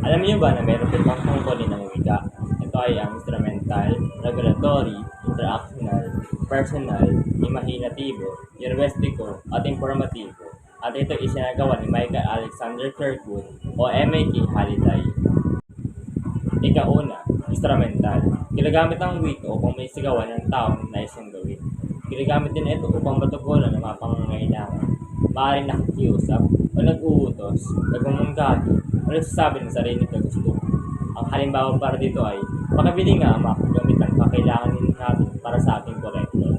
Alam niyo ba na meron pitong tungkulin ng wika? Ito ay ang instrumental, regulatory, interactional, personal, imahinatibo, linguistiko, at informatibo. At ito isinagawa ni Michael Alexander Kirkwood o M.A.K. Halliday. Ika-una, instrumental. Ginagamit ang wika upang may sigawan ng taong nais niyang gawin. Ginagamit din ito upang matugunan ang mga pangangailangan. Maaaring nakikiusap o nag-uutos, nagmumungkahi, o nagsasabi ng sarili na gusto. Ang halimbawa para dito ay, pakibili nga ama kung gamit ang kakailangan natin para sa ating kolektor.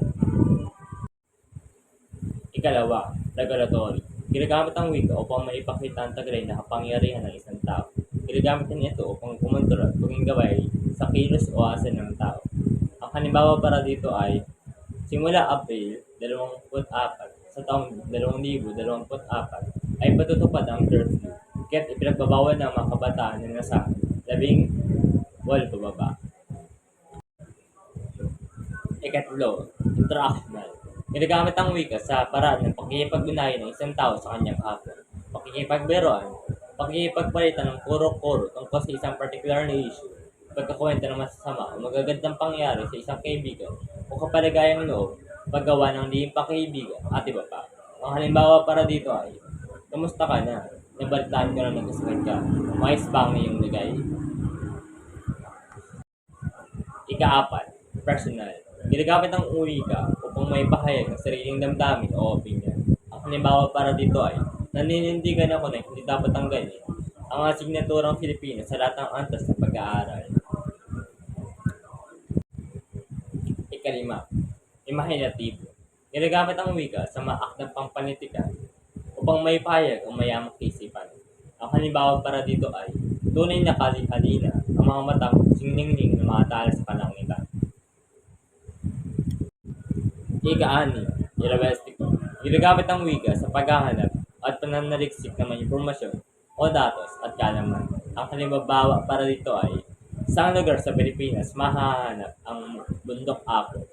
Ikalawa, regulatory. Ginagamit ang wika upang maipakita ang taglay na kapangyarihan ng isang tao. Ginagamit din ito upang kumontrol at maging gabay sa kilos o asa ng tao. Ang halimbawa para dito ay, simula April 24 sa taong 2024 ay patutupad ang curfew, kaya't ipinagbabawal ng mga kabataan na nasa 18 pababa. Ikatlo, interactional. Ginagamit ang wika sa paraan ng pakikipag-ugnayan ng isang tao sa kanyang kapwa, pakikipagbiruan, pakikipagpalitan ng kuro-kuro tungkol sa isang particular na issue, pagkakwento ng masasama o magagandang pangyari sa isang kaibigan o kapaligayang loob, paggawa ng lihim pakaibigan, at iba pa. Ang halimbawa para dito ay, kamusta ka na? Nabalitaan ko na nagkasakit ka. Mais ba ang iyong lagay? Ika-apat, personal. Ginagamit ang wika upang may pahayag ng sariling damdamin o opinion. Ang halimbawa para dito ay, naninindigan ako na hindi dapat tanggalin ang asignaturang Filipino sa lahat ng antas ng pag-aaral. Ikalima, imahinatibo. Ginagamit ang wika sa mga akdang pampanitikan upang may pahayag o mayamang kaisipan. Ang halimbawa para dito ay, tunay na kalihalina ang mga matang singningning ng mga tala sa kalangitan. Ika-ani, linguistiko. Ginagamit ang wika sa paghahanap at pananaliksik ng mga impormasyon o datos at kaalaman. Ang halimbawa para dito ay, saang lugar sa Pilipinas mahahanap ang bundok Apo?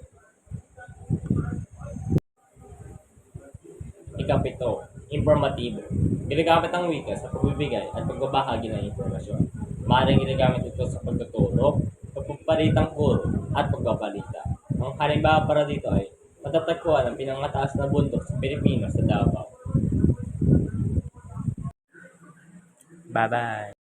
Ikapito, informatibo. Ginagamit ang wika sa pagbibigay at pagbabahagi ng impormasyon. Maaaring ginagamit ito sa pagtuturo, pagpapalitang kuro, at pagbabalita. Ang halimbawa para dito ay, matatagpuan ang pinakataas na bundok sa Pilipinas sa Davao. Bye-bye!